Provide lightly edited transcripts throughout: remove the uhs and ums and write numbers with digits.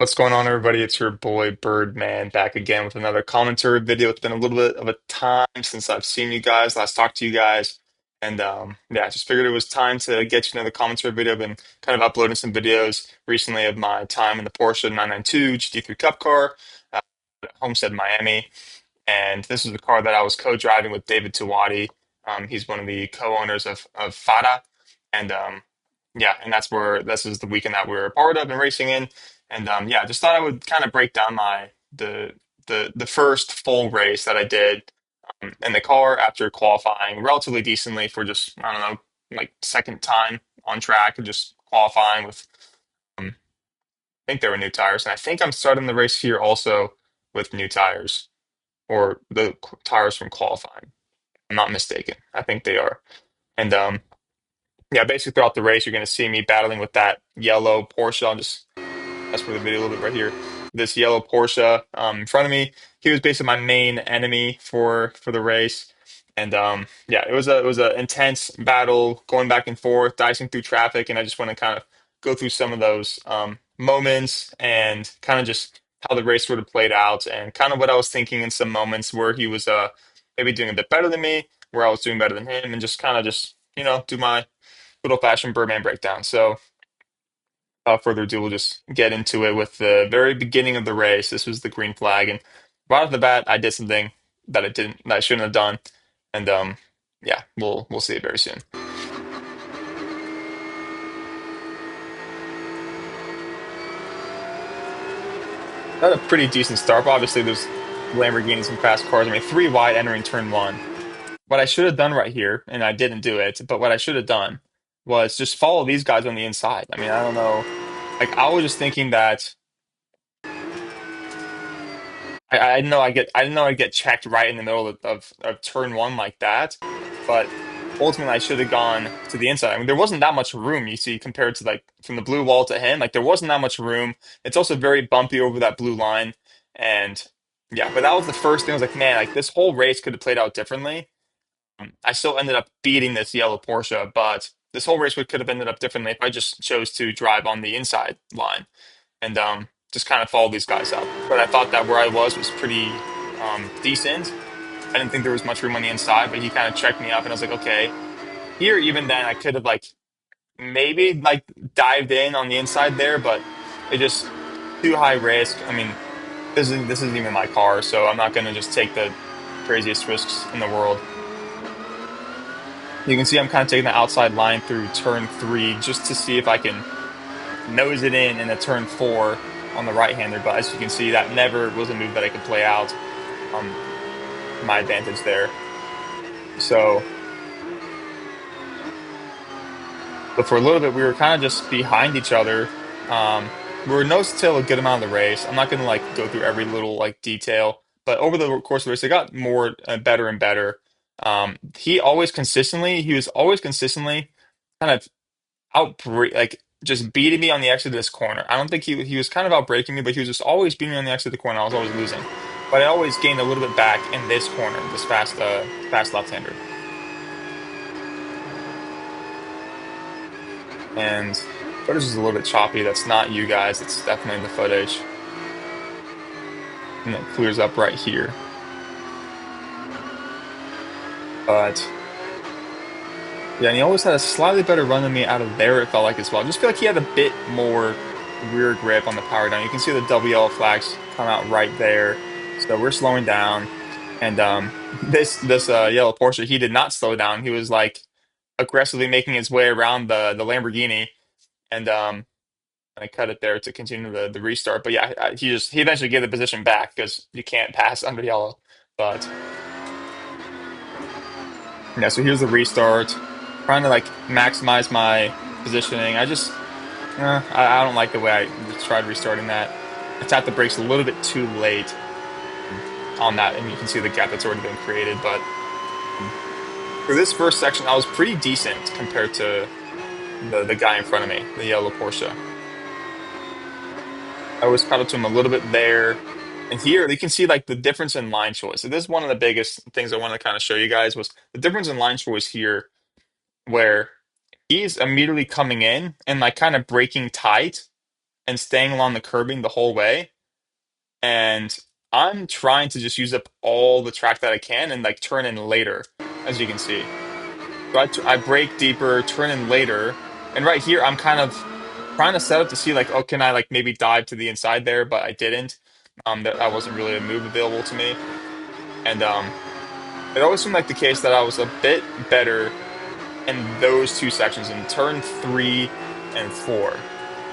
What's going on, everybody? It's your boy Birdman back again with another commentary video. It's been a little bit of a time since I've seen you guys, last talked to you guys, and yeah, I just figured it was time to get you another commentary video. I've been kind of uploading some videos recently of my time in the Porsche 992 GT3 Cup car at Homestead, Miami, and this is the car that I was co-driving with David Tuwadi. He's one of the co-owners of Fada, and yeah, and that's where this is the weekend that we were a part of and racing in. And yeah, just thought I would kind of break down my the first full race that I did in the car after qualifying relatively decently for just I don't know like second time on track and just qualifying with I think they were new tires, and I think I'm starting the race here also with new tires or the tires from qualifying. I'm not mistaken. I think they are. And yeah, basically throughout the race, you're going to see me battling with that yellow Porsche. I'll just that's for the video a little bit right here. This yellow Porsche in front of me. He was basically my main enemy for the race, and yeah, it was a intense battle going back and forth, dicing through traffic, and I just want to kind of go through some of those moments and kind of just how the race sort of played out and kind of what I was thinking in some moments where he was maybe doing a bit better than me, where I was doing better than him, and just kind of just do my good old fashioned Birdman breakdown. So without further ado, we'll just get into it with the very beginning of the race. This was the green flag, and right off the bat, I did something that I shouldn't have done, and yeah, we'll see it very soon. Had a pretty decent start, but obviously there's Lamborghinis and fast cars. I mean, three wide entering turn one. What I should have done right here, and I didn't do it, but what I should have done was just follow these guys on the inside. I mean, I don't know. Like I was just thinking that I didn't know I didn't know I'd get checked right in the middle of turn one like that. But ultimately I should have gone to the inside. I mean there wasn't that much room, you see, compared to like from the blue wall to him. Like there wasn't that much room. It's also very bumpy over that blue line. And yeah, but that was the first thing. I was like, man, like this whole race could have played out differently. I still ended up beating this yellow Porsche, but this whole race could have ended up differently if I just chose to drive on the inside line and just kind of follow these guys up. But I thought that where I was pretty decent. I didn't think there was much room on the inside, but he kind of checked me up, and I was like, okay. Here, even then, I could have like maybe like dived in on the inside there, but it just too high risk. I mean, this isn't even my car, so I'm not gonna just take the craziest risks in the world. You can see I'm kind of taking the outside line through turn three just to see if I can nose it in a turn four on the right hander. But as you can see, that never was a move that I could play out on my advantage there. So, but for a little bit, we were kind of just behind each other. We were nose to tail a good amount of the race. I'm not going to like go through every little like detail, but over the course of the race, it got more better and better. He was always consistently kind of like just beating me on the exit of this corner. I don't think he was kind of outbreaking me, but he was just always beating me on the exit of the corner. I was always losing, but I always gained a little bit back in this corner, this fast left-hander. And footage is a little bit choppy. That's not you guys. It's definitely the footage, and it clears up right here. But yeah, and he always had a slightly better run than me out of there. It felt like as well. I just feel like he had a bit more rear grip on the power down. You can see the double yellow flags come out right there. So we're slowing down, and this yellow Porsche, he did not slow down. He was like aggressively making his way around the Lamborghini, and I cut it there to continue the restart. But yeah, he eventually gave the position back because you can't pass under yellow. But yeah, so here's the restart. Trying to like maximize my positioning. I don't like the way I tried restarting that. I tapped the brakes a little bit too late on that, and you can see the gap that's already been created. But for this first section, I was pretty decent compared to the guy in front of me, the yellow Porsche. I was caught up to him a little bit there. And here you can see like the difference in line choice. So this is one of the biggest things I want to kind of show you guys was the difference in line choice here, where he's immediately coming in and like kind of breaking tight and staying along the curbing the whole way. And I'm trying to just use up all the track that I can and like turn in later, as you can see. So I brake deeper, turn in later, and right here I'm kind of trying to set up to see like, oh, can I like maybe dive to the inside there, but I didn't. That wasn't really a move available to me, and it always seemed like the case that I was a bit better in those two sections in turn 3 and 4.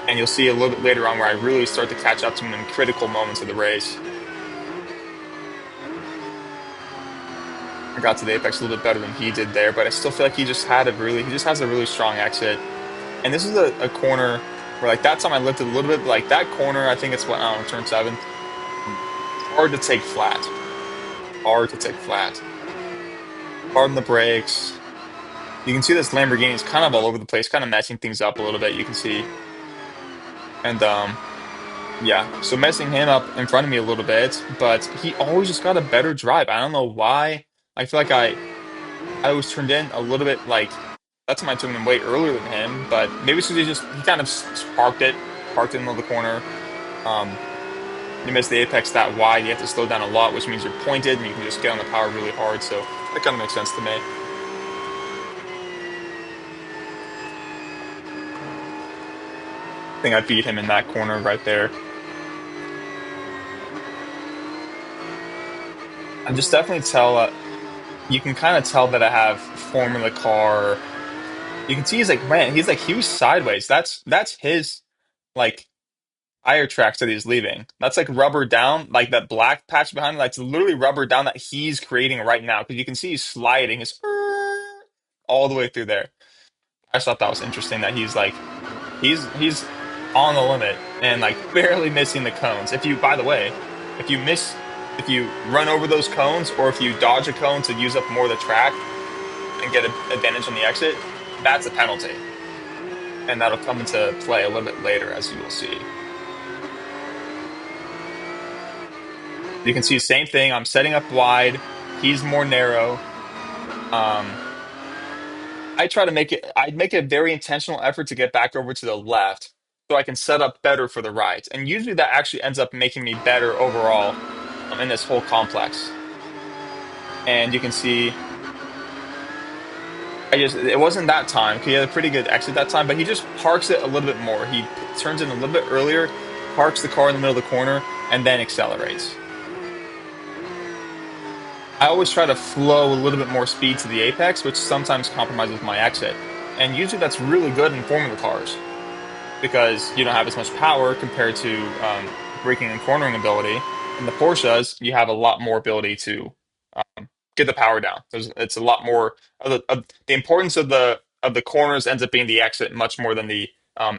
And you'll see a little bit later on where I really start to catch up to him in critical moments of the race. I got to the apex a little bit better than he did there, but I still feel like he just has a really strong exit. And this is a corner where like that time I lifted a little bit, but like that corner, I think it's what, I don't know, turn 7. Hard to take flat. Hard to take flat. Hard on the brakes. You can see this Lamborghini is kind of all over the place, kind of messing things up a little bit, you can see. And yeah, so messing him up in front of me a little bit, but he always just got a better drive. I don't know why. I feel like I was turned in a little bit like that's my turned in way earlier than him, but maybe it's because he kind of parked it in the middle of the corner. Um, you miss the apex that wide, you have to slow down a lot, which means you're pointed and you can just get on the power really hard. So that kind of makes sense to me. I think I beat him in that corner right there. I just definitely tell. You can kind of tell that I have form in the car. You can see he's like he was sideways. That's his like tire tracks that he's leaving. That's like rubber down, like that black patch behind it. That's literally rubber down that he's creating right now because you can see he's sliding his all the way through there. I just thought that was interesting that he's like he's on the limit and like barely missing the cones. If you, by the way, if you miss, if you run over those cones or if you dodge a cone to use up more of the track and get an advantage on the exit, that's a penalty, and that'll come into play a little bit later, as you will see. You can see same thing. I'm setting up wide. He's more narrow. Um, I'd make a very intentional effort to get back over to the left so I can set up better for the right. And usually that actually ends up making me better overall in this whole complex. And you can see it wasn't that time. He had a pretty good exit that time, but he just parks it a little bit more. He turns in a little bit earlier, parks the car in the middle of the corner, and then accelerates. I always try to flow a little bit more speed to the apex, which sometimes compromises my exit. And usually that's really good in Formula cars because you don't have as much power compared to braking and cornering ability. In the Porsches, you have a lot more ability to get the power down. It's a lot more of the importance of the corners ends up being the exit much more than the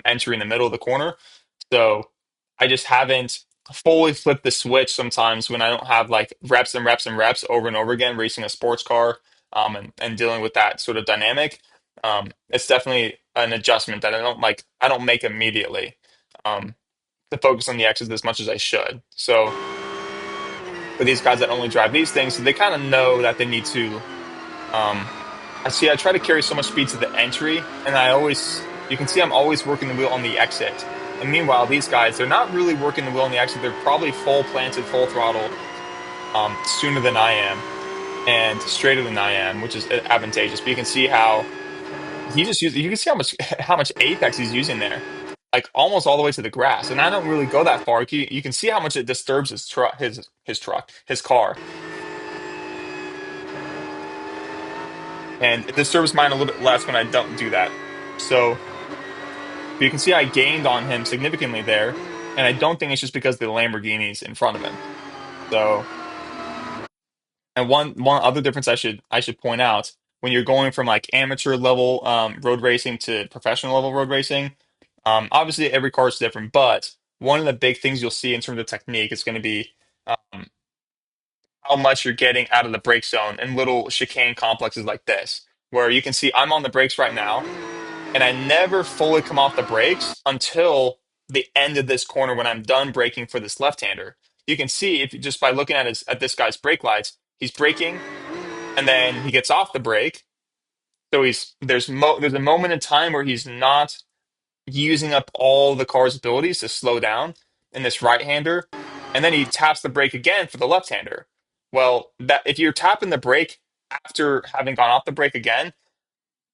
entry in the middle of the corner. So I just haven't fully flipped the switch sometimes when I don't have like reps and reps and reps over and over again racing a sports car and dealing with that sort of dynamic. It's definitely an adjustment that I don't make immediately um, to focus on the exits as much as I should. So for these guys that only drive these things, they kind of know that they need to um, I try to carry so much speed to the entry, and you can see I'm always working the wheel on the exit. And meanwhile, these guys, they're not really working the wheel on the exit. They're probably full planted, full throttle, sooner than I am, and straighter than I am, which is advantageous. But you can see how you can see how much, how much apex he's using there. Like almost all the way to the grass. And I don't really go that far. You can see how much it disturbs his car. And it disturbs mine a little bit less when I don't do that. So you can see I gained on him significantly there, and I don't think it's just because the Lamborghini's in front of him. So, and one other difference I should point out when you're going from like amateur level road racing to professional level road racing, obviously every car is different, but one of the big things you'll see in terms of technique is going to be um, how much you're getting out of the brake zone in little chicane complexes like this, where you can see I'm on the brakes right now and I never fully come off the brakes until the end of this corner when I'm done braking for this left-hander. You can see if just by looking at this guy's brake lights, he's braking and then he gets off the brake. So there's a moment in time where he's not using up all the car's abilities to slow down in this right-hander, and then he taps the brake again for the left-hander. Well, that if you're tapping the brake after having gone off the brake again,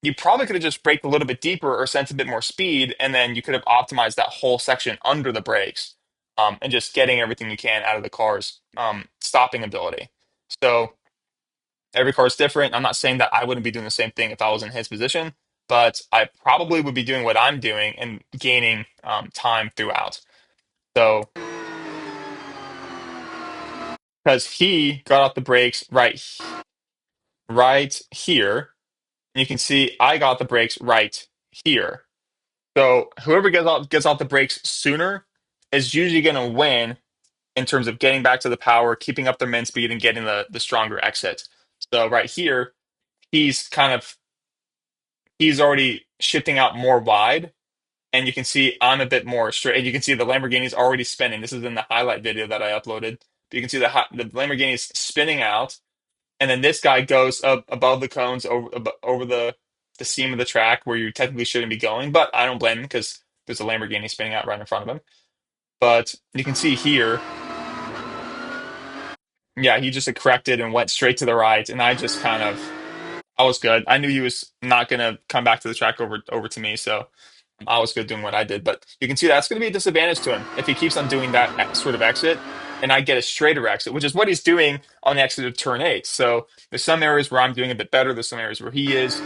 you probably could have just braked a little bit deeper or sent a bit more speed, and then you could have optimized that whole section under the brakes, and just getting everything you can out of the car's stopping ability. So every car is different. I'm not saying that I wouldn't be doing the same thing if I was in his position, but I probably would be doing what I'm doing and gaining time throughout. So because he got off the brakes right here, and you can see I got the brakes right here. So whoever gets off the brakes sooner is usually going to win in terms of getting back to the power, keeping up their min speed, and getting the stronger exit. So right here, he's kind of he's already shifting out more wide, and you can see I'm a bit more straight. And you can see the Lamborghini's already spinning. This is in the highlight video that I uploaded. But you can see the Lamborghini's spinning out, and then this guy goes up above the cones over the seam of the track where you technically shouldn't be going. But I don't blame him because there's a Lamborghini spinning out right in front of him. But you can see here, yeah, he just corrected and went straight to the right, and I was good. I knew he was not gonna come back to the track over to me, so I was good doing what I did. But you can see that's going to be a disadvantage to him if he keeps on doing that sort of exit, and I get a straighter exit, which is what he's doing on the exit of turn eight. So there's some areas where I'm doing a bit better. There's some areas where he is.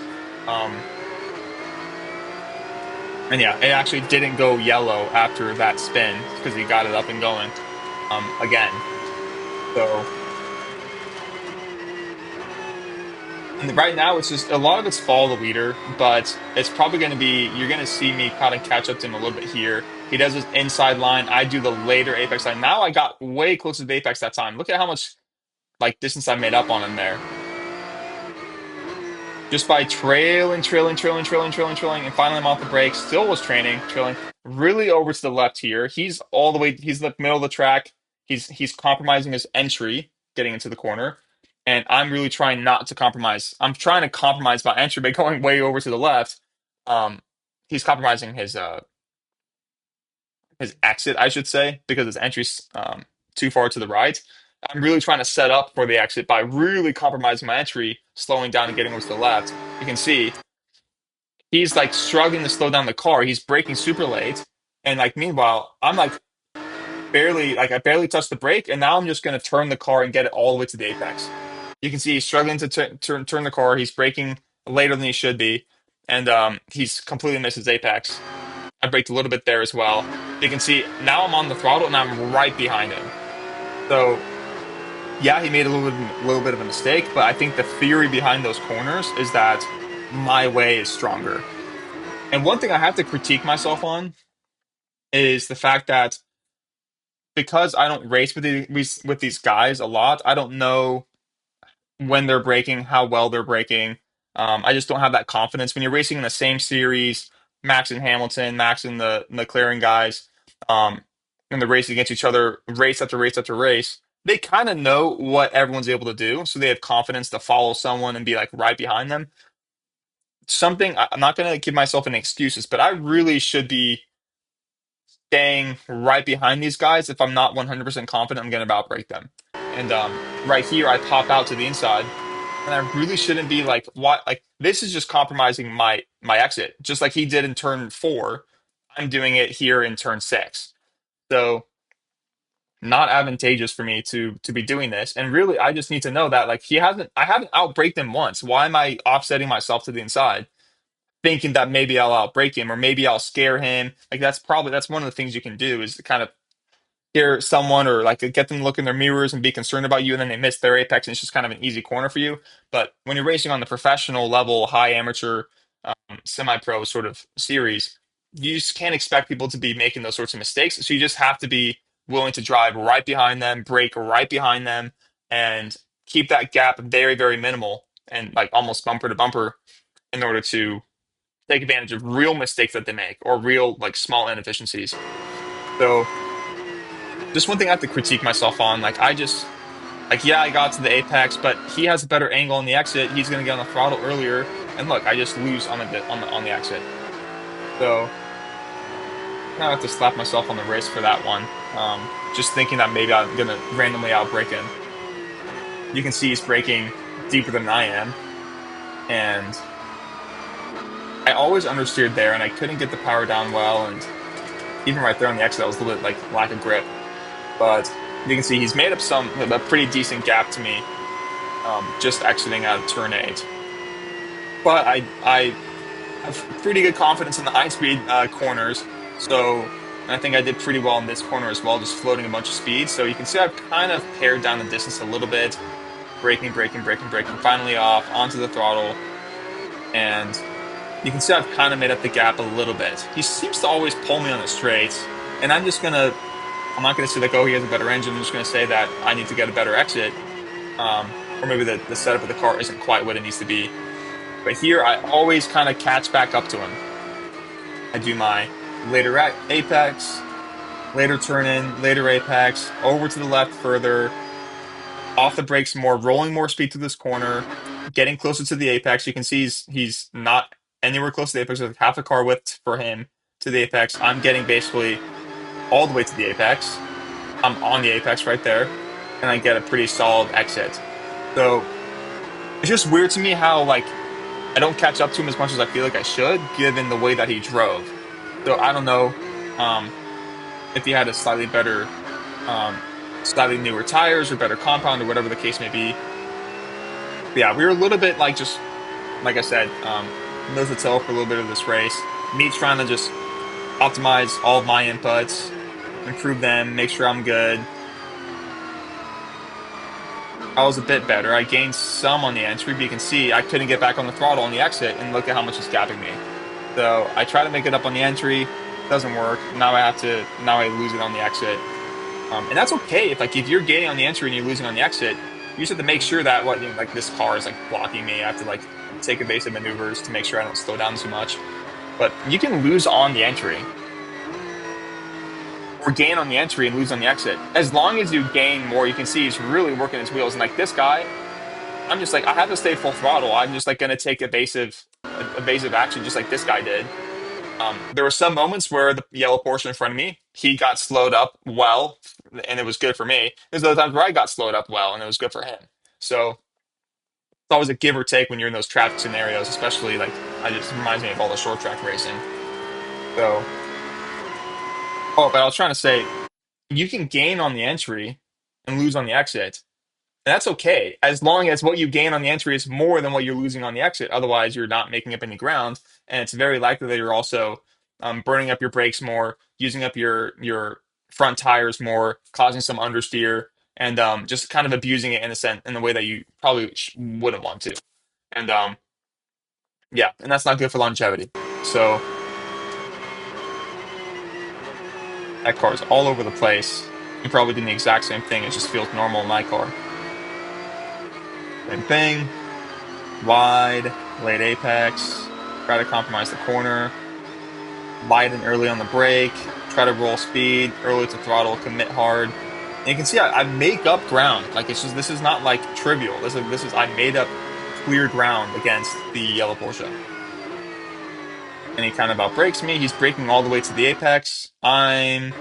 Um, and yeah, it actually didn't go yellow after that spin because he got it up and going again. So. And right now, it's just a lot of it's follow the leader, but it's probably going to be you're going to see me kind of catch up to him a little bit here. He does his inside line. I do the later apex line. Now I got way closer to the apex that time. Look at how much like distance I made up on him there just by trailing, and finally I'm off the brakes. Still was trailing, really over to the left here. He's all the way. He's in the middle of the track. He's compromising his entry, getting into the corner, and I'm really trying not to compromise. I'm trying to compromise my entry by going way over to the left. Um, he's compromising his exit, I should say, because his entry's too far to the right. I'm really trying to set up for the exit by really compromising my entry, slowing down and getting over to the left. You can see he's like struggling to slow down the car. He's braking super late. And like meanwhile, I'm like I barely touched the brake, and now I'm just gonna turn the car and get it all the way to the apex. You can see he's struggling to turn the car. He's braking later than he should be, and he's completely missed his apex. I braked a little bit there as well. You can see now I'm on the throttle and I'm right behind him. So yeah, he made little bit of a mistake, but I think the theory behind those corners is that my way is stronger. And one thing I have to critique myself on is the fact that because I don't race with these guys a lot, I don't know when they're braking, how well they're braking. I just don't have that confidence when you're racing in the same series, Max and Hamilton, Max and the McLaren guys, and they're racing against each other, race after race after race. They kind of know what everyone's able to do, so they have confidence to follow someone and be like right behind them. I'm not going to give myself any excuses, but I really should be staying right behind these guys if I'm not 100% confident I'm going to outbreak them. And right here, I pop out to the inside, and I really shouldn't be like, what? Like this is just compromising my exit, just like he did in turn four. I'm doing it here in turn six, so not advantageous for me to be doing this. And really, I just need to know that like I haven't outbraked him once. Why am I offsetting myself to the inside? Thinking that maybe I'll outbreak him or maybe I'll scare him. Like that's one of the things you can do is to kind of scare someone or like get them to look in their mirrors and be concerned about you and then they miss their apex and it's just kind of an easy corner for you. But when you're racing on the professional level, high amateur, semi-pro sort of series, you just can't expect people to be making those sorts of mistakes. So you just have to be willing to drive right behind them, brake right behind them, and keep that gap very, very minimal and like almost bumper to bumper in order to take advantage of real mistakes that they make or real like small inefficiencies. So just one thing I have to critique myself on. Like I just like yeah, I got to the apex, but he has a better angle on the exit. He's gonna get on the throttle earlier, and look, I just lose on the exit. So I have to slap myself on the wrist for that one. Just thinking that maybe I'm gonna randomly outbrake him. You can see he's braking deeper than I am, and I always understeered there, and I couldn't get the power down well, and even right there on the exit, I was a little bit like lack of grip. But you can see he's made up a pretty decent gap to me, just exiting out of turn eight. But I have pretty good confidence in the high speed corners, so and I think I did pretty well in this corner as well, just floating a bunch of speed. So you can see I've kind of pared down the distance a little bit, braking, braking, braking, braking, finally off onto the throttle, and you can see I've kind of made up the gap a little bit. He seems to always pull me on the straights, and I'm not gonna say like, oh, he has a better engine. I'm just gonna say that I need to get a better exit, or maybe the setup of the car isn't quite what it needs to be. But here, I always kind of catch back up to him. I do my later apex, later turn in, later apex, over to the left further, off the brakes more, rolling more speed through this corner, getting closer to the apex. You can see he's not anywhere close to the apex. There's half a car width for him to the apex. I'm getting basically all the way to the apex. I'm on the apex right there, and I get a pretty solid exit. So it's just weird to me how like I don't catch up to him as much as I feel like I should, given the way that he drove. So I don't know um, if he had a slightly better, um, slightly newer tires or better compound or whatever the case may be. But yeah, we were a little bit like just like I said, nose to tail for a little bit of this race. Me trying to just optimize all of my inputs, improve them, make sure I'm good. I was a bit better. I gained some on the entry, but you can see I couldn't get back on the throttle on the exit, and look at how much it's gapping me. So I try to make it up on the entry, doesn't work. Now I lose it on the exit. And that's okay if you're gaining on the entry and you're losing on the exit, you just have to make sure that like this car is like blocking me. I have to like take evasive maneuvers to make sure I don't slow down too much. But you can lose on the entry or gain on the entry and lose on the exit. As long as you gain more, you can see he's really working his wheels. And like this guy, I'm just like I have to stay full throttle. I'm just like gonna take evasive action just like this guy did. There were some moments where the yellow Porsche in front of me, he got slowed up well, and it was good for me. There's other times where I got slowed up well, and it was good for him. So it's always a give or take when you're in those traffic scenarios, especially like I just reminds me of all the short track racing. So, oh, but I was trying to say you can gain on the entry and lose on the exit. And that's okay, as long as what you gain on the entry is more than what you're losing on the exit. Otherwise, you're not making up any ground, and it's very likely that you're also burning up your brakes more, using up your front tires more, causing some understeer, and just kind of abusing it in a sense in a way that you probably wouldn't want to. And yeah, and that's not good for longevity. So that car is all over the place. You're probably doing the exact same thing. It just feels normal in my car. Same thing. Wide, late apex, try to compromise the corner, light and early on the brake, try to roll speed, early to throttle, commit hard. And you can see I make up ground. Like it's just this is not like trivial. This is I made up clear ground against the yellow Porsche. And he kind of outbrakes me. He's braking all the way to the apex. You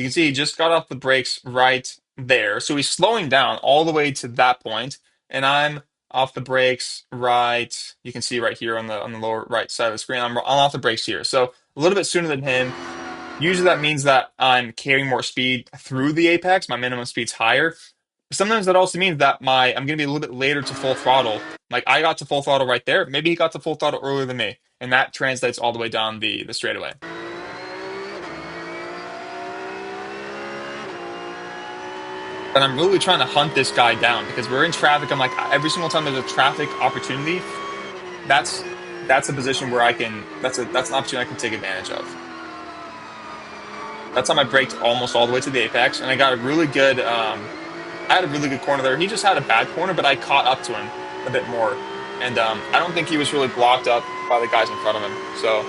can see he just got off the brakes right there. So he's slowing down all the way to that point, and I'm off the brakes right. You can see right here on the lower right side of the screen. I'm off the brakes here. So a little bit sooner than him. Usually that means that I'm carrying more speed through the apex. My minimum speed's higher. Sometimes that also means that my I'm gonna be a little bit later to full throttle. Like I got to full throttle right there. Maybe he got to full throttle earlier than me, and that translates all the way down the straightaway. And I'm really trying to hunt this guy down because we're in traffic. I'm like every single time there's a traffic opportunity, that's that's a position where that's an opportunity I can take advantage of. That time I braked almost all the way to the apex, and I got a really good. I had a really good corner there. He just had a bad corner, but I caught up to him a bit more, and I don't think he was really blocked up by the guys in front of him. So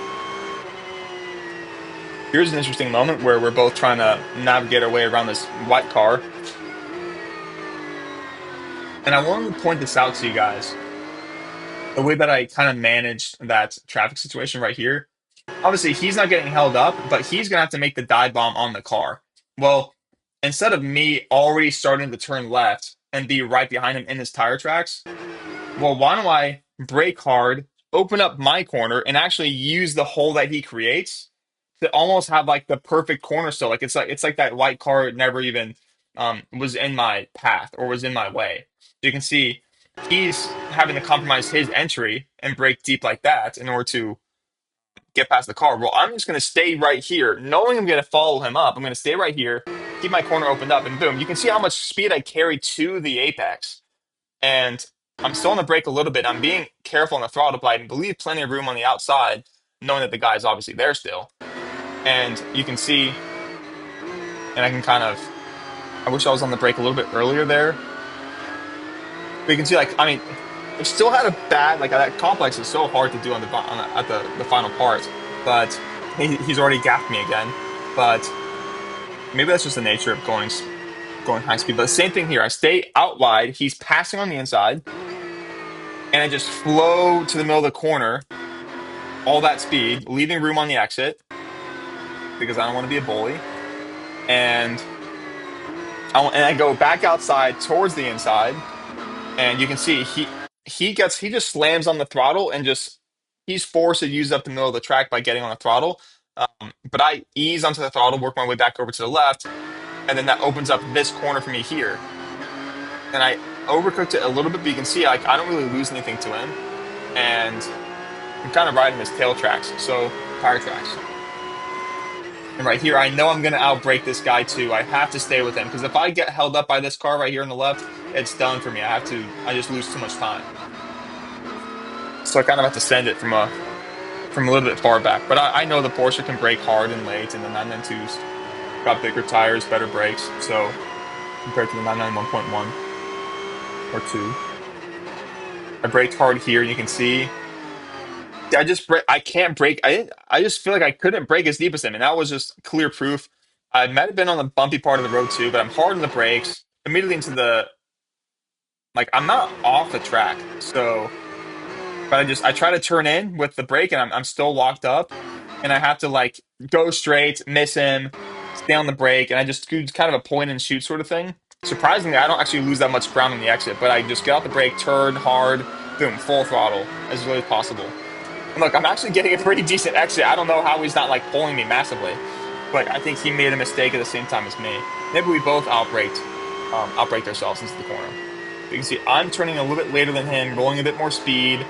here's an interesting moment where we're both trying to navigate our way around this white car, and I wanted to point this out to you guys. The way that I kind of managed that traffic situation right here. Obviously he's not getting held up, but he's gonna have to make the dive bomb on the car. Well, instead of me already starting to turn left and be right behind him in his tire tracks, well, why don't I brake hard, open up my corner, and actually use the hole that he creates to almost have like the perfect corner still. Like it's like that white car never even was in my path or was in my way. You can see he's having to compromise his entry and brake deep like that in order to get past the car. Well, I'm just going to stay right here, knowing I'm going to follow him up. I'm going to stay right here, keep my corner opened up, and boom, you can see how much speed I carry to the apex. And I'm still on the brake a little bit. I'm being careful on the throttle, but I believe plenty of room on the outside, knowing that the guy is obviously there still. And you can see, and I can kind of, I wish I was on the brake a little bit earlier there. But you can see, like, I mean, I still had a bad, like, that complex is so hard to do at the final part. But he's already gapped me again. But maybe that's just the nature of going high speed. But the same thing here. I stay out wide. He's passing on the inside, and I just flow to the middle of the corner, all that speed, leaving room on the exit because I don't want to be a bully. And I go back outside towards the inside, and you can see he just slams on the throttle and just he's forced to use up the middle of the track by getting on the throttle. But I ease onto the throttle, work my way back over to the left, and then that opens up this corner for me here. And I overcooked it a little bit, but you can see like I don't really lose anything to him, and I'm kind of riding his tail tracks, so tire tracks. And right here, I know I'm going to outbrake this guy too. I have to stay with him because if I get held up by this car right here on the left, it's done for me. I just lose too much time. So I kind of have to send it from a little bit far back. But I know the Porsche can brake hard and late, and the 992's got bigger tires, better brakes. So compared to the 991.1 or 2, I braked hard here, and you can see I can't brake. I just feel like I couldn't brake as deep as him, and that was just clear proof. I might have been on the bumpy part of the road too, but I'm hard on the brakes. Immediately into the like I'm not off the track, so but I try to turn in with the brake, and I'm still locked up, and I have to like go straight, miss him, stay on the brake, and I just do kind of a point and shoot sort of thing. Surprisingly, I don't actually lose that much ground on the exit, but I just get out the brake, turn hard, boom, full throttle as really as possible. And look, I'm actually getting a pretty decent exit. I don't know how he's not like pulling me massively, but I think he made a mistake at the same time as me. Maybe we both outbraked ourselves into the corner. You can see I'm turning a little bit later than him, rolling a bit more speed.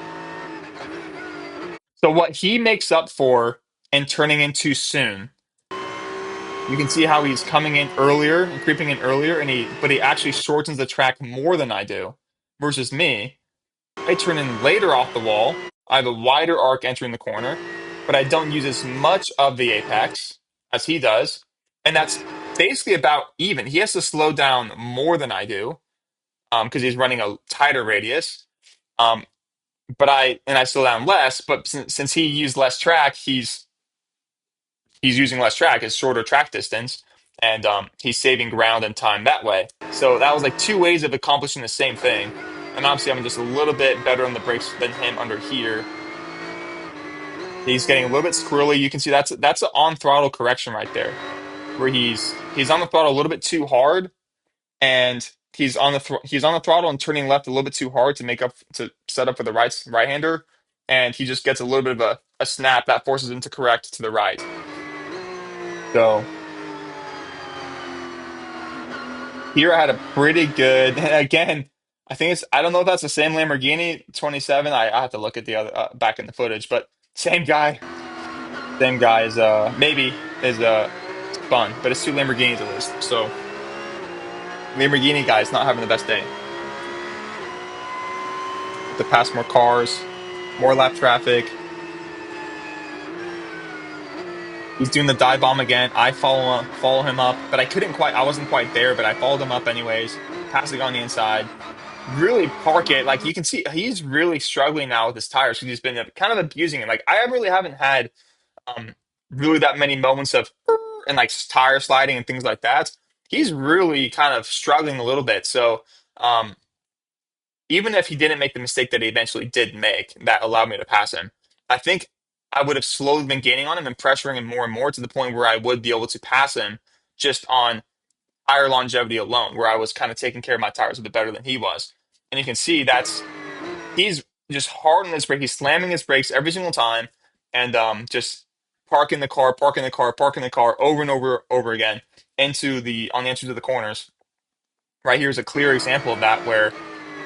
So what he makes up for and turning in too soon, you can see how he's coming in earlier and creeping in earlier, and he actually shortens the track more than I do, versus me. I turn in later off the wall. I have a wider arc entering the corner, but I don't use as much of the apex as he does, and that's basically about even. He has to slow down more than I do, because he's running a tighter radius. Um, but I slow down less. But since he used less track, he's using less track, it's shorter track distance, and he's saving ground and time that way. So that was like two ways of accomplishing the same thing. And obviously, I'm just a little bit better on the brakes than him under here. He's getting a little bit squirrely. You can see that's an on throttle correction right there, where he's on the throttle a little bit too hard, and he's on the throttle and turning left a little bit too hard to make up to set up for the right hander, and he just gets a little bit of a snap that forces him to correct to the right. So here I had a pretty good, and again, I don't know if that's the same Lamborghini 27. I have to look at the other back in the footage, but same guy is maybe is fun, but it's two Lamborghinis at least. So Lamborghini guy is not having the best day. To pass more cars, more lap traffic. He's doing the dive bomb again. I follow him up, but I wasn't quite there, but I followed him up anyways, passing on the inside. Really park it. Like you can see, he's really struggling now with his tires because he's been kind of abusing it. Like I really haven't had um really that many moments of and like tire sliding and things like that. He's really kind of struggling a little bit. So um even if he didn't make the mistake that he eventually did make, that allowed me to pass him. I think I would have slowly been gaining on him and pressuring him more and more to the point where I would be able to pass him just on tire longevity alone, where I was kind of taking care of my tires a bit better than he was. And you can see he's just hard on his brake. He's slamming his brakes every single time, and just parking the car, parking the car, parking the car over and over again into the on the entries of the corners. Right here is a clear example of that where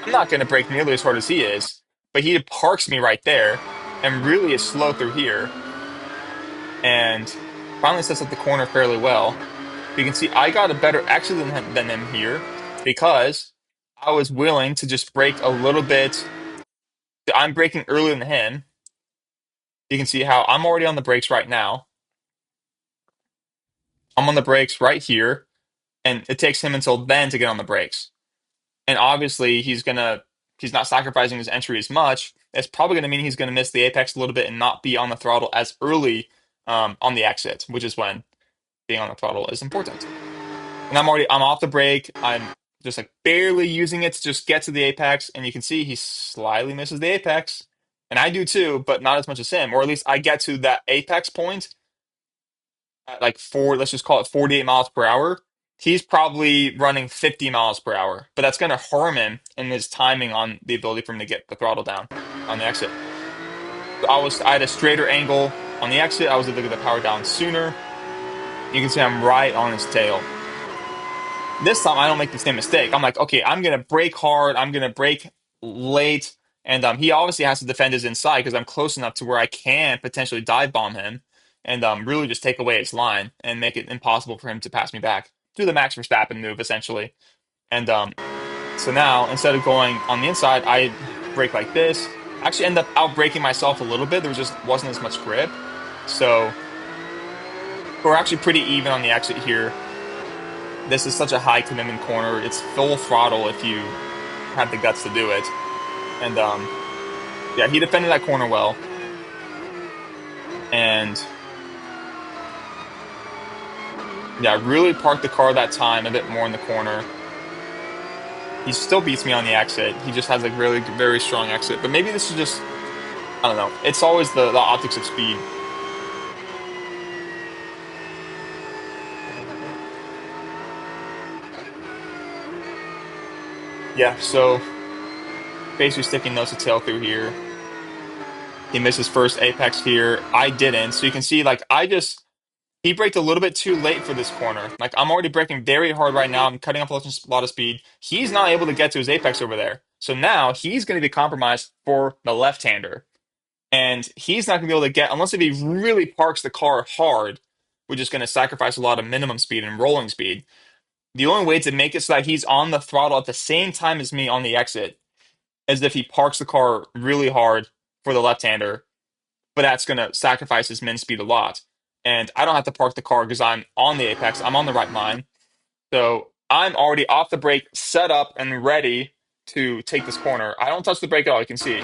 I'm not going to brake nearly as hard as he is, but he parks me right there and really is slow through here and finally sets up the corner fairly well. You can see I got a better exit than him here because I was willing to just brake a little bit. I'm braking earlier than him. You can see how I'm already on the brakes right now. I'm on the brakes right here, and it takes him until then to get on the brakes. And obviously, he's not sacrificing his entry as much. It's probably gonna mean he's gonna miss the apex a little bit and not be on the throttle as early on the exit, which is when being on the throttle is important. And I'm off the brake. I'm just like barely using it to just get to the apex, and you can see he slightly misses the apex. And I do too, but not as much as him. Or at least I get to that apex point at like let's just call it 48 miles per hour. He's probably running 50 miles per hour, but that's going to harm him in his timing on the ability for him to get the throttle down on the exit. I had a straighter angle on the exit. I was able to get the power down sooner. You can see I'm right on his tail. This time I don't make the same mistake. I'm like, okay, I'm gonna brake hard. I'm gonna brake late, and he obviously has to defend his inside because I'm close enough to where I can potentially dive bomb him and really just take away his line and make it impossible for him to pass me back. Do the Max Verstappen move essentially. And so now instead of going on the inside, I brake like this. I actually end up out braking myself a little bit. There just wasn't as much grip, so we're actually pretty even on the exit here. This is such a high commitment corner. It's full throttle if you have the guts to do it. And yeah, he defended that corner well. And yeah, really parked the car that time a bit more in the corner. He still beats me on the exit. He just has a really very strong exit. But maybe this is just, I don't know. It's always the optics of speed. Yeah, so basically sticking nose to tail through here. He missed his first apex here. I didn't. So you can see, like, he braked a little bit too late for this corner. Like, I'm already braking very hard right now. I'm cutting off a lot of speed. He's not able to get to his apex over there. So now he's going to be compromised for the left-hander. And he's not going to be able to get, unless if he really parks the car hard, which is going to sacrifice a lot of minimum speed and rolling speed. The only way to make it so that he's on the throttle at the same time as me on the exit is if he parks the car really hard for the left-hander, but that's going to sacrifice his min speed a lot. And I don't have to park the car because I'm on the apex. I'm on the right line. So I'm already off the brake, set up, and ready to take this corner. I don't touch the brake at all, you can see.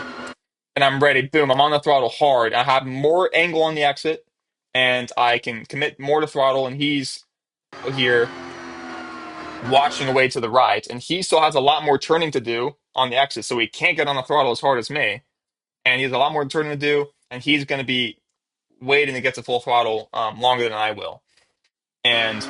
And I'm ready. Boom, I'm on the throttle hard. I have more angle on the exit, and I can commit more to throttle, and he's here watching away to the right. And he still has a lot more turning to do on the exit, so he can't get on the throttle as hard as me. And he has a lot more turning to do, and he's going to be waiting to get to full throttle longer than I will. And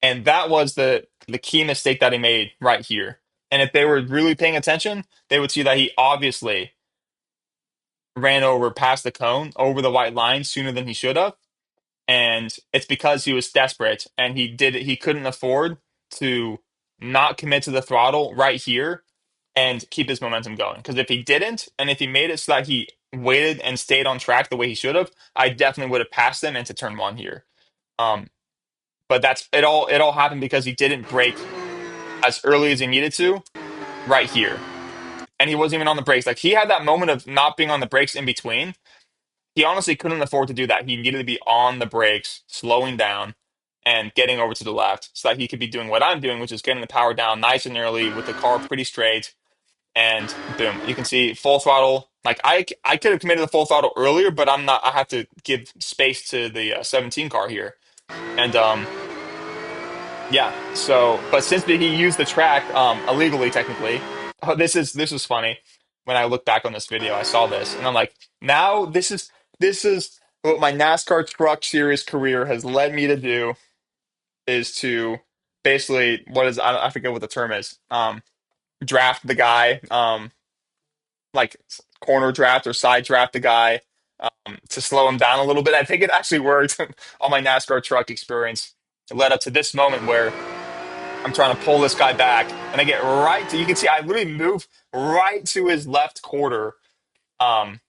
that was the key mistake that he made right here. And if they were really paying attention, they would see that he obviously ran over past the cone over the white line sooner than he should have. And it's because he was desperate and he couldn't afford to not commit to the throttle right here and keep his momentum going. Because if he didn't, and if he made it so that he waited and stayed on track the way he should have, I definitely would have passed him into turn one here. Um, but that's it all. It all happened because he didn't brake as early as he needed to right here, and he wasn't even on the brakes. Like he had that moment of not being on the brakes in between. He honestly couldn't afford to do that. He needed to be on the brakes, slowing down, and getting over to the left so that he could be doing what I'm doing, which is getting the power down nice and early with the car pretty straight. And boom, you can see full throttle. Like I could have committed the full throttle earlier, but I'm not. I have to give space to the 17 car here. And yeah. So, but since he used the track illegally, technically, this is funny. when I look back on this video, I saw this, and I'm like, now this is what my NASCAR Truck Series career has led me to do is to basically what is I forget what the term is. Draft the guy, like corner draft or side draft the guy to slow him down a little bit. I think it actually worked on my NASCAR truck experience. It led up to this moment where I'm trying to pull this guy back, and I get right to, you can see I literally move right to his left quarter um,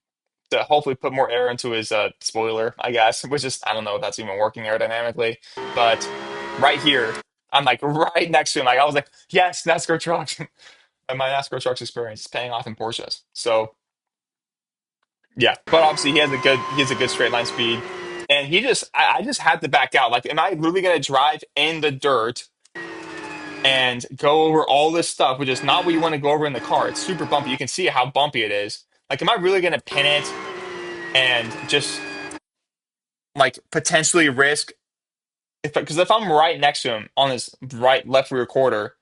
to hopefully put more air into his spoiler, I guess, which is, I don't know if that's even working aerodynamically, but right here, I'm like right next to him. Like I was like, yes, NASCAR trucks. And my NASCAR trucks experience is paying off in Porsches. So yeah, but obviously he has a good straight line speed. And I just had to back out. Like, am I really gonna drive in the dirt and go over all this stuff, which is not what you want to go over in the car? It's super bumpy. You can see how bumpy it is. Like, am I really gonna pin it and just like potentially risk if because if I'm right next to him on his right left rear quarter,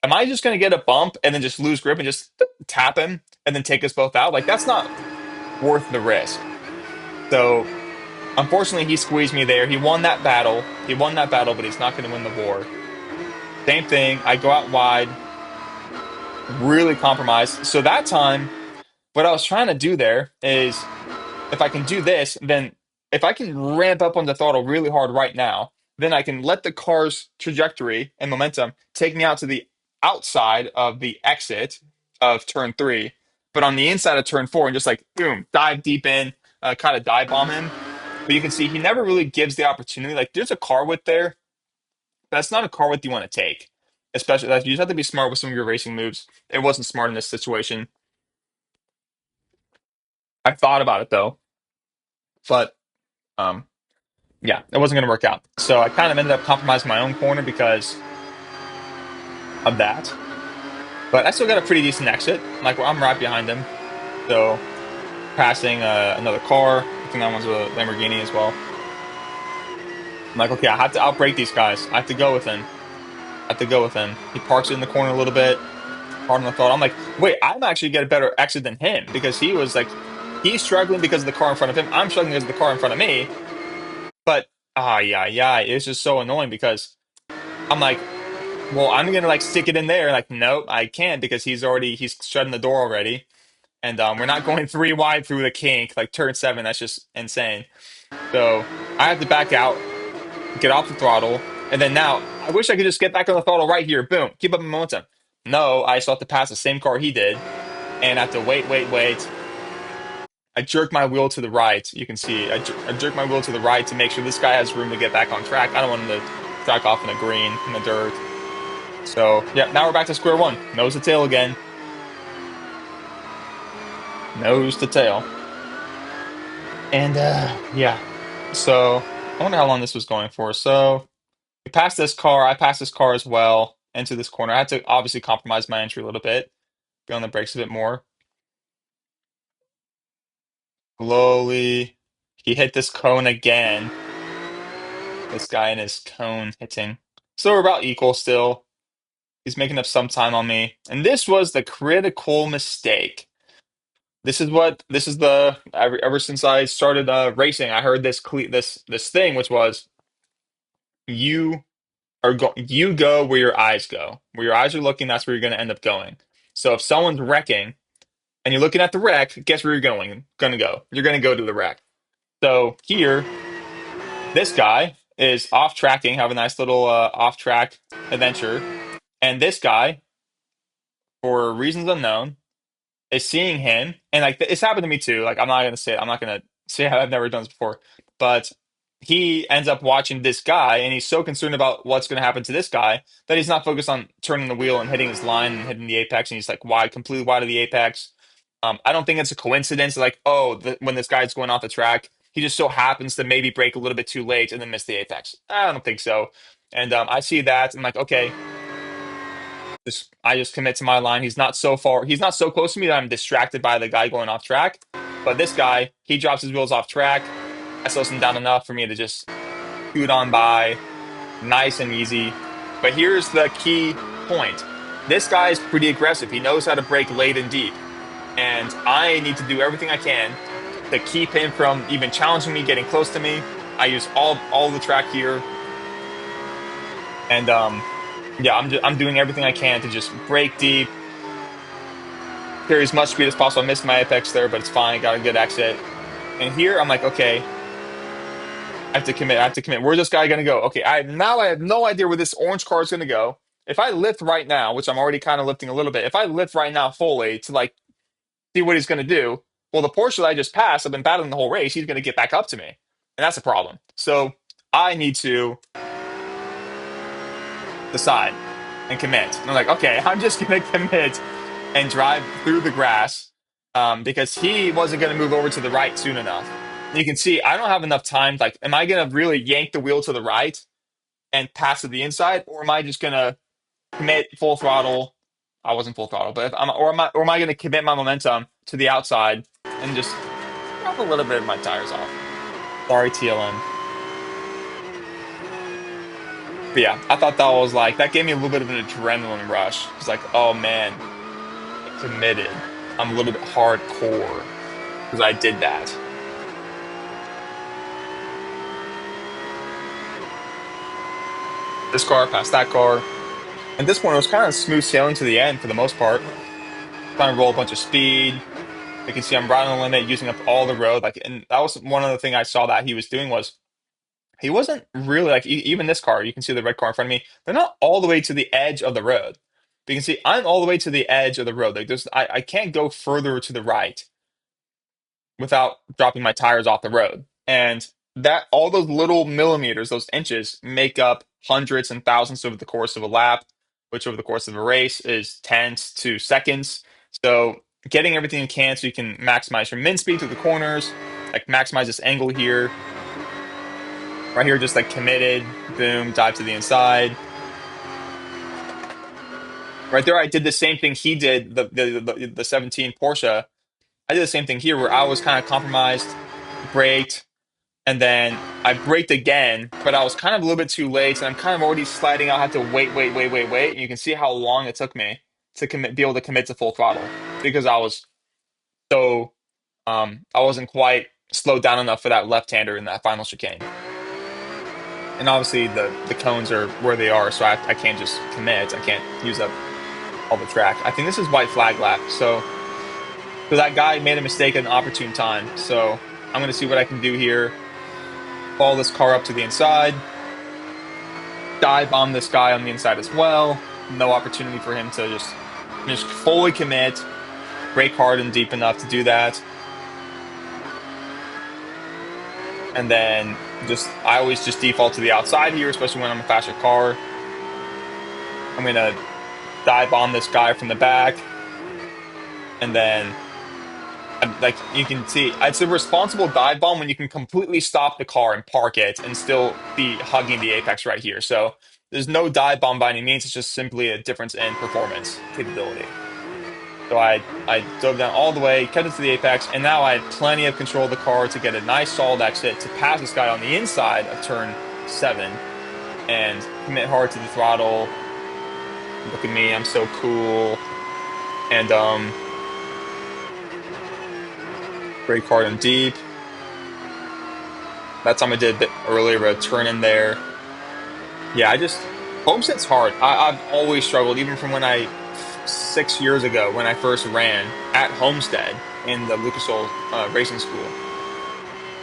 am I just gonna get a bump and then just lose grip and just tap him and then take us both out? Like that's not worth the risk. So unfortunately, he squeezed me there. He won that battle. He won that battle, but he's not going to win the war. Same thing. I go out wide, really compromised. So that time, what I was trying to do there is if I can do this, then if I can ramp up on the throttle really hard right now, then I can let the car's trajectory and momentum take me out to the outside of the exit of turn three, but on the inside of turn four and just like boom, dive deep in, kind of dive bomb him. But you can see he never really gives the opportunity. Like there's a car width there. That's not a car width you want to take. Especially like you just have to be smart with some of your racing moves. It wasn't smart in this situation. I thought about it though, but um, yeah, it wasn't going to work out. So I kind of ended up compromising my own corner because of that. But I still got a pretty decent exit. Like I'm right behind him. So passing another car. I think that one's a Lamborghini as well. I'm like, okay, I have to outbrake these guys. I have to go with him. I have to go with him. He parks it in the corner a little bit. Hard on the thought. I'm like, wait, I'm actually get a better exit than him because he was like, he's struggling because of the car in front of him. I'm struggling because of the car in front of me. But yeah, it's just so annoying because I'm like, well, I'm gonna like stick it in there. Like, nope, I can't because he's shutting the door already, and we're not going three wide through the kink like turn seven. That's just insane. So I have to back out, get off the throttle, and then now I wish I could just get back on the throttle right here. Boom, keep up the momentum. No, I still have to pass the same car he did, and I have to wait. I jerk my wheel to the right. You can see I jerk my wheel to the right to make sure this guy has room to get back on track. I don't want him to track off in the green, in the dirt. So, yeah, now we're back to square one. Nose to tail again. Nose to tail. And, yeah. So, I wonder how long this was going for. So, we passed this car. I passed this car as well into this corner. I had to obviously compromise my entry a little bit, be on the brakes a bit more. Slowly, he hit this cone again. This guy in his cone hitting. So, we're about equal still. He's making up some time on me. And this was the critical mistake. This is the ever since I started racing, I heard this thing, which was you you go where your eyes go. Where your eyes are looking, that's where you're going to end up going. So if someone's wrecking and you're looking at the wreck, guess where you're going to go? You're going to go to the wreck. So here, this guy is off tracking, have a nice little off track adventure, and this guy, for reasons unknown, is seeing him, and like it's happened to me too. Like I'm not gonna say how I've never done this before, but he ends up watching this guy, and he's so concerned about what's going to happen to this guy that he's not focused on turning the wheel and hitting his line and hitting the apex, and he's like wide, completely wide of the apex. I don't think it's a coincidence. Like, oh, when this guy's going off the track, he just so happens to maybe brake a little bit too late and then miss the apex. I don't think so. And I see that, and I'm like, okay, I just commit to my line. He's not so far. He's not so close to me that I'm distracted by the guy going off track. But this guy, he drops his wheels off track. I slows him down enough for me to just scoot on by, nice and easy. But here's the key point. This guy is pretty aggressive. He knows how to brake late and deep. and I need to do everything I can to keep him from even challenging me, getting close to me. I use all the track here, and yeah, I'm doing everything I can to just break deep, carry as much speed as possible. I missed my apex there, but it's fine. Got a good exit. And here I'm like, okay, I have to commit. I have to commit. Where's this guy gonna go? Okay, I have no idea where this orange car is gonna go. If I lift right now, which I'm already kind of lifting a little bit, if I lift right now fully to like see what he's gonna do, well, the Porsche that I just passed, I've been battling the whole race. He's gonna get back up to me, and that's a problem. So I need to decide and commit. And I'm like, okay, I'm just gonna commit and drive through the grass because he wasn't gonna move over to the right soon enough. You can see I don't have enough time. Like, am I gonna really yank the wheel to the right and pass to the inside, or am I just gonna commit full throttle? I wasn't full throttle, but if I'm, or am I gonna commit my momentum to the outside and just drop a little bit of my tires off? Sorry, TLM. But yeah, I thought that was like that gave me a little bit of an adrenaline rush. It's like, oh man, I committed. I'm a little bit hardcore because I did that. This car past that car, and this one was kind of smooth sailing to the end for the most part. Trying to roll a bunch of speed. You can see I'm right on the limit, using up all the road. Like, and that was one of the thing I saw that he was doing was he wasn't really like even this car. You can see the red car in front of me. They're not all the way to the edge of the road. But you can see I'm all the way to the edge of the road. Like there's, I can't go further to the right without dropping my tires off the road. And that all those little millimeters, those inches, make up hundreds and thousands over the course of a lap, which over the course of a race is tenths to seconds. So getting everything you can so you can maximize your min speed through the corners, like maximize this angle here. Right here, just like committed, boom, dive to the inside. Right there, I did the same thing he did, the 17 Porsche. I did the same thing here where I was kind of compromised, braked, and then I braked again, but I was kind of a little bit too late, and I'm kind of already sliding out. I had to wait. And you can see how long it took me to commit, be able to commit to full throttle because I was so I wasn't quite slowed down enough for that left-hander in that final chicane. And obviously the cones are where they are, so I can't just commit. I can't use up all the track. I think this is white flag lap, so that guy made a mistake at an opportune time. So I'm gonna see what I can do here. Follow this car up to the inside. Dive bomb this guy on the inside as well. No opportunity for him to just fully commit, brake hard and deep enough to do that. And then just I always just default to the outside here, especially when I'm a faster car. I'm gonna dive bomb this guy from the back, and then like you can see, it's a responsible dive bomb when you can completely stop the car and park it and still be hugging the apex right here. So there's no dive bomb by any means. It's just simply a difference in performance capability. So I dove down all the way, kept it to the apex, and now I had plenty of control of the car to get a nice solid exit to pass this guy on the inside of turn 7 and commit hard to the throttle. Look at me, I'm so cool. And brake hard and deep. That time I did a bit earlier, but a turn in there. Yeah, I just Homestead's hard. I've always struggled, even from when 6 years ago when I first ran at Homestead in the Lucas Oil racing school.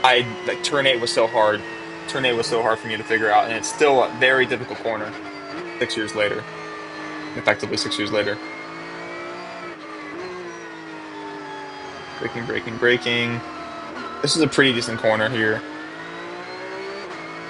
I like turn 8 was so hard. Turn 8 was so hard for me to figure out, and it's still a very difficult corner. 6 years later, effectively 6 years later. Braking. This is a pretty decent corner here.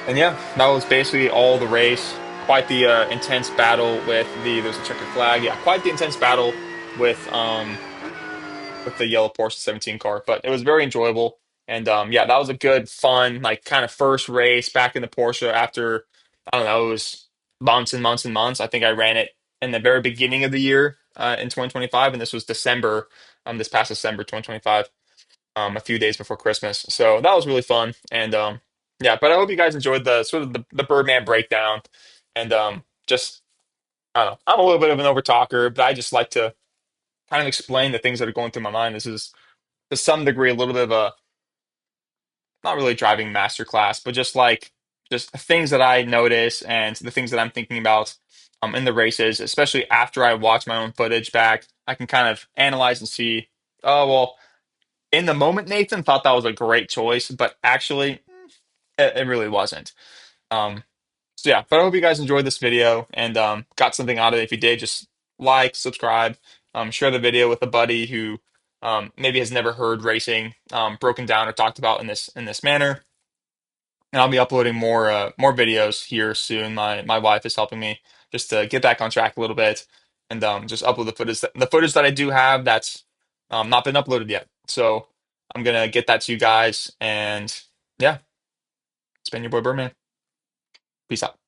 And yeah, that was basically all the race. Quite the intense battle with there's a checkered flag. Yeah, quite the intense battle with the yellow Porsche 17 car. But it was very enjoyable. And yeah, that was a good, fun, like kind of first race back in the Porsche after I don't know, it was months and months and months. I think I ran it in the very beginning of the year in 2025, and this was December, this past December 2025, a few days before Christmas. So that was really fun. And yeah, but I hope you guys enjoyed the sort of the Birdman breakdown. And just I don't know, I'm a little bit of an overtalker, but I just like to kind of explain the things that are going through my mind. This is to some degree a little bit of a not really driving masterclass, but just things that I notice and the things that I'm thinking about in the races, especially after I watch my own footage back. I can kind of analyze and see, oh well, in the moment, Nathan thought that was a great choice, but actually, it really wasn't. Um, so yeah, but I hope you guys enjoyed this video and got something out of it. If you did, just like, subscribe, share the video with a buddy who maybe has never heard racing broken down or talked about in this manner. And I'll be uploading more videos here soon. My wife is helping me just to get back on track a little bit and just upload the footage that I do have that's not been uploaded yet. So I'm gonna get that to you guys and yeah, it's been your boy Birdman. Peace out.